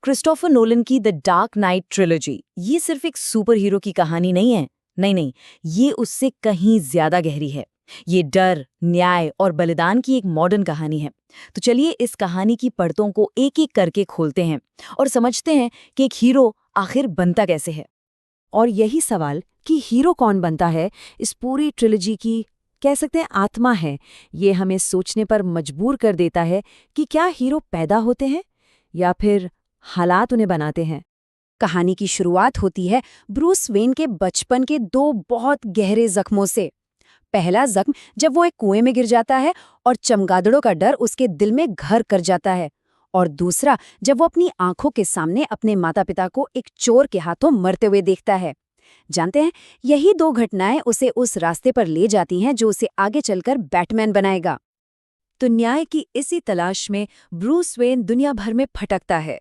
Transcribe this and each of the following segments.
Christopher Nolan की the dark night trilogy ये सिर्फ एक सुपर हीरो की कहानी नहीं है। नहीं, ये उससे कहीं ज्यादा गहरी है। ये डर, न्याय और बलिदान की एक मॉडर्न कहानी है। तो चलिए इस कहानी की परतों को एक एक करके खोलते हैं और समझते हैं कि एक हीरो आखिर बनता कैसे है। और यही सवाल कि हीरो कौन बनता है, इस पूरी ट्रिलॉजी की कह सकते हैं आत्मा है। ये हमें सोचने पर मजबूर कर देता है कि क्या हीरो पैदा होते हैं या फिर हालात उन्हें बनाते हैं। कहानी की शुरुआत होती है ब्रूस वेन के बचपन के दो बहुत गहरे जख्मों से। पहला जख्म जब वो एक कुएं में गिर जाता है और चमगादड़ों का डर उसके दिल में घर कर जाता है, और दूसरा जब वो अपनी आंखों के सामने अपने माता पिता को एक चोर के हाथों मरते हुए देखता है। जानते हैं, यही दो घटनाएं उसे उस रास्ते पर ले जाती हैं जो उसे आगे चलकर बैटमैन बनाएगा। तो न्याय की इसी तलाश में ब्रूस वेन दुनिया भर में भटकता है।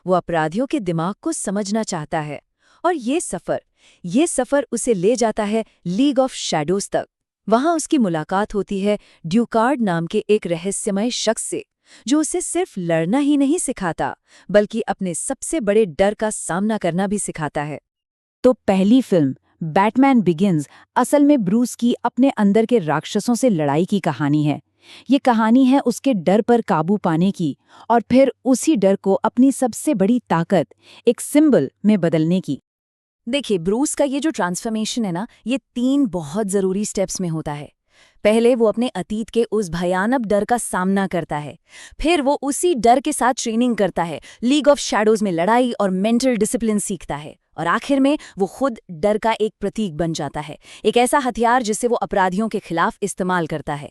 वो अपराधियों के दिमाग को समझना चाहता है, और ये सफर उसे ले जाता है लीग ऑफ शैडोज तक। वहां उसकी मुलाकात होती है ड्यूकार्ड नाम के एक रहस्यमय शख्स से, जो उसे सिर्फ लड़ना ही नहीं सिखाता बल्कि अपने सबसे बड़े डर का सामना करना भी सिखाता है। तो पहली फिल्म बैटमैन बिगिंस असल में ब्रूस की अपने अंदर के राक्षसों से लड़ाई की कहानी है। ये कहानी है उसके डर पर काबू पाने की, और फिर उसी डर को अपनी सबसे बड़ी ताकत, एक सिंबल में बदलने की। देखिए, ब्रूस का ये जो ट्रांसफॉर्मेशन है ना, ये 3 बहुत ज़रूरी स्टेप्स में होता है। पहले वो अपने अतीत के उस भयानक डर का सामना करता है, फिर वो उसी डर के साथ ट्रेनिंग करता है, लीग ऑफ शैडोज में लड़ाई और मेंटल डिसिप्लिन सीखता है, और आखिर में वो खुद डर का एक प्रतीक बन जाता है, एक ऐसा हथियार जिसे वो अपराधियों के खिलाफ इस्तेमाल करता है।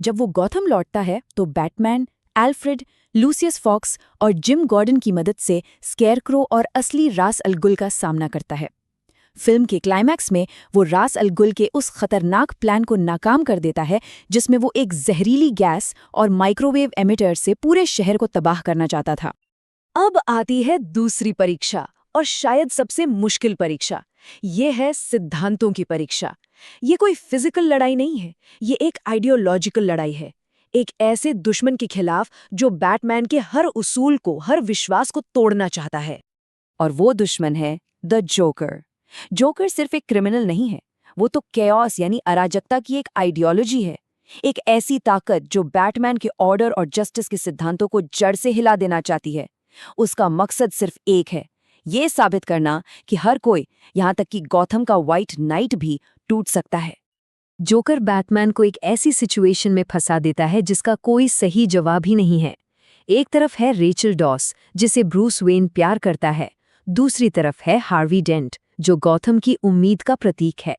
जब वो गॉथम लौटता है तो बैटमैन, एल्फ्रेड, लूसियस फॉक्स और जिम गॉर्डन की मदद से स्केयरक्रो और असली रास अल गुल का सामना करता है। फिल्म के क्लाइमैक्स में वो रास अल गुल के उस खतरनाक प्लान को नाकाम कर देता है जिसमें वो एक जहरीली गैस और माइक्रोवेव एमिटर से पूरे शहर को तबाह करना चाहता था। अब आती है दूसरी परीक्षा, और शायद सबसे मुश्किल परीक्षा। ये है सिद्धांतों की परीक्षा। ये कोई फिजिकल लड़ाई नहीं है, ये एक आइडियोलॉजिकल लड़ाई है। एक ऐसे दुश्मन के खिलाफ जो बैटमैन के हर उसूल को, हर विश्वास को तोड़ना चाहता है। और वो दुश्मन है द जोकर। जोकर सिर्फ एक क्रिमिनल नहीं है, वो तो कैओस यानी अराजकता की एक आइडियोलॉजी है। एक ऐसी ताकत जो बैटमैन के ऑर्डर और जस्टिस के सिद्धांतों को जड़ से हिला देना चाहती है। उसका मकसद सिर्फ एक है, ये साबित करना कि हर कोई, यहाँ तक कि गॉथम का व्हाइट नाइट भी, टूट सकता है। जोकर बैटमैन को एक ऐसी सिचुएशन में फंसा देता है जिसका कोई सही जवाब ही नहीं है। एक तरफ है रेचल डॉस, जिसे ब्रूस वेन प्यार करता है, दूसरी तरफ है हार्वी डेंट, जो गॉथम की उम्मीद का प्रतीक है।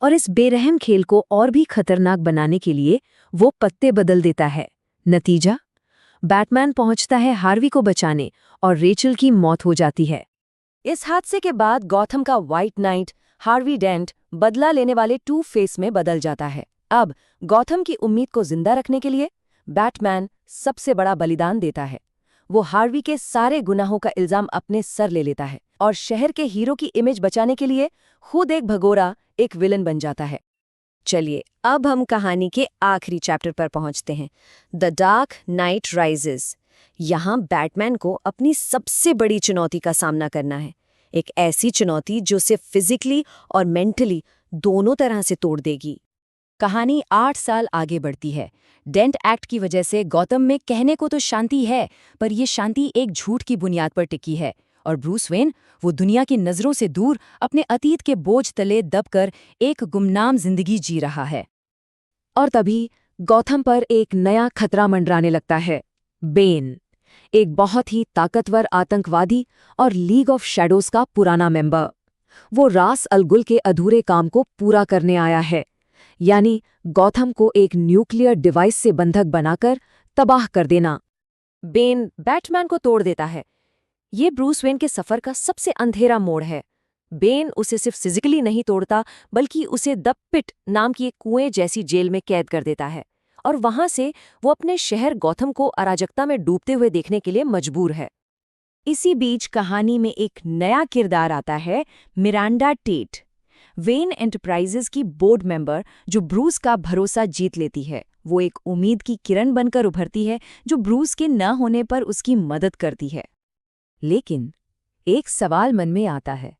और इस बेरहम खेल को और भी खतरनाक बनाने के लिए वो पत्ते बदल देता है। नतीजा, बैटमैन पहुंचता है हार्वी को बचाने, और रेचल की मौत हो जाती है। इस हादसे के बाद गॉथम का व्हाइट नाइट हार्वी डेंट बदला लेने वाले टू फेस में बदल जाता है। अब गॉथम की उम्मीद को जिंदा रखने के लिए बैटमैन सबसे बड़ा बलिदान देता है। वो हार्वी के सारे गुनाहों का इल्जाम अपने सर ले लेता है, और शहर के हीरो की इमेज बचाने के लिए खुद एक भगोरा, एक विलन बन जाता है। चलिए अब हम कहानी के आखिरी चैप्टर पर पहुंचते हैं, द डार्क नाइट राइजेस। यहाँ बैटमैन को अपनी सबसे बड़ी चुनौती का सामना करना है, एक ऐसी चुनौती जो उसे फिजिकली और मेंटली दोनों तरह से तोड़ देगी। कहानी 8 साल आगे बढ़ती है। डेंट एक्ट की वजह से गौतम में कहने को तो शांति है, पर यह शांति एक झूठ की बुनियाद पर टिकी है, और ब्रूस वेन, वो दुनिया की नज़रों से दूर अपने अतीत के बोझ तले दबकर एक गुमनाम जिंदगी जी रहा है। और तभी गौथम पर एक नया खतरा मंडराने लगता है, बेन, एक बहुत ही ताकतवर आतंकवादी और लीग ऑफ शैडोज का पुराना मेंबर। वो रास अल गुल के अधूरे काम को पूरा करने आया है, यानी गौथम को एक न्यूक्लियर डिवाइस से बंधक बनाकर तबाह कर देना। बेन बैटमैन को तोड़ देता है। ये ब्रूस वेन के सफर का सबसे अंधेरा मोड़ है। बेन उसे सिर्फ फिजिकली नहीं तोड़ता, बल्कि उसे द पिट नाम की एक कुएं जैसी जेल में कैद कर देता है, और वहां से वो अपने शहर गॉथम को अराजकता में डूबते हुए देखने के लिए मजबूर है। इसी बीच कहानी में एक नया किरदार आता है, मिरांडा टेट, वेन एंटरप्राइजेज की बोर्ड मेंबर, जो ब्रूस का भरोसा जीत लेती है। वो एक उम्मीद की किरण बनकर उभरती है, जो ब्रूस के न होने पर उसकी मदद करती है। लेकिन एक सवाल मन में आता है,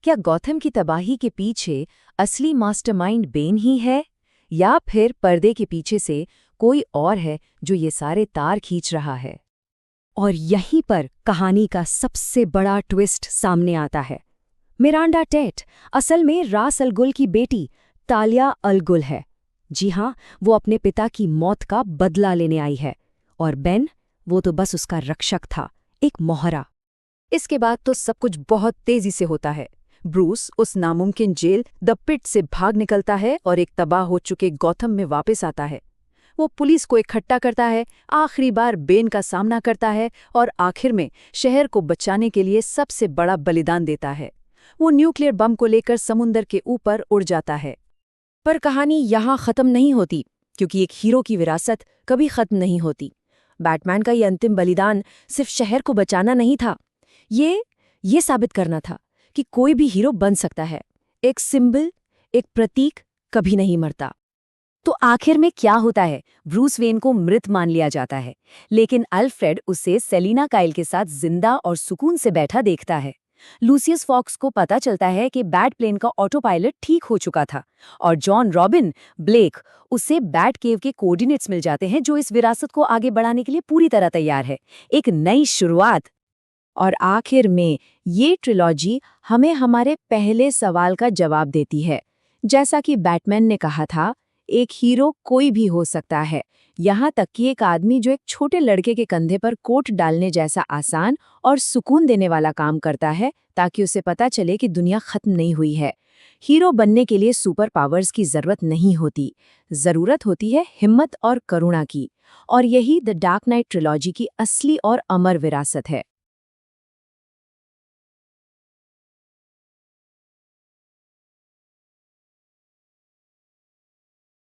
क्या गौथम की तबाही के पीछे असली मास्टरमाइंड बेन ही है, या फिर पर्दे के पीछे से कोई और है जो ये सारे तार खींच रहा है? और यहीं पर कहानी का सबसे बड़ा ट्विस्ट सामने आता है। मिरांडा टेट असल में रास अल गुल की बेटी तालिया अल गुल है। जी हाँ, वो अपने पिता की मौत का बदला लेने आई है। और बेन, वो तो बस उसका रक्षक था, एक मोहरा। इसके बाद तो सब कुछ बहुत तेजी से होता है। ब्रूस उस नामुमकिन जेल द पिट से भाग निकलता है और एक तबाह हो चुके गौथम में वापस आता है। वो पुलिस को इकट्ठा करता है, आखिरी बार बेन का सामना करता है और आखिर में शहर को बचाने के लिए सबसे बड़ा बलिदान देता है। वो न्यूक्लियर बम को लेकर समुंदर के ऊपर उड़ जाता है। पर कहानी यहाँ खत्म नहीं होती, क्योंकि एक हीरो की विरासत कभी खत्म नहीं होती। बैटमैन का ये अंतिम बलिदान सिर्फ शहर को बचाना नहीं था, ये साबित करना था कि कोई भी हीरो बन सकता है। एक सिंबल, एक प्रतीक कभी नहीं मरता। तो आखिर में क्या होता है? ब्रूस वेन को मृत मान लिया जाता है, लेकिन अल्फ्रेड उसे सेलिना काइल के साथ जिंदा और सुकून से बैठा देखता है। लूसियस फॉक्स को पता चलता है कि बैट प्लेन का ऑटो पायलट ठीक हो चुका था, और जॉन रॉबिन ब्लेक उसे बैट केव के कोऑर्डिनेट्स मिल जाते हैं, जो इस विरासत को आगे बढ़ाने के लिए पूरी तरह तैयार है। एक नई शुरुआत। और आखिर में ये ट्रिलॉजी हमें हमारे पहले सवाल का जवाब देती है। जैसा कि बैटमैन ने कहा था, एक हीरो कोई भी हो सकता है, यहाँ तक कि एक आदमी जो एक छोटे लड़के के कंधे पर कोट डालने जैसा आसान और सुकून देने वाला काम करता है, ताकि उसे पता चले कि दुनिया खत्म नहीं हुई है। हीरो बनने के लिए सुपर पावर्स की जरूरत नहीं होती, जरूरत होती है हिम्मत और करुणा की। और यही द डार्क नाइट ट्रिलॉजी की असली और अमर विरासत है।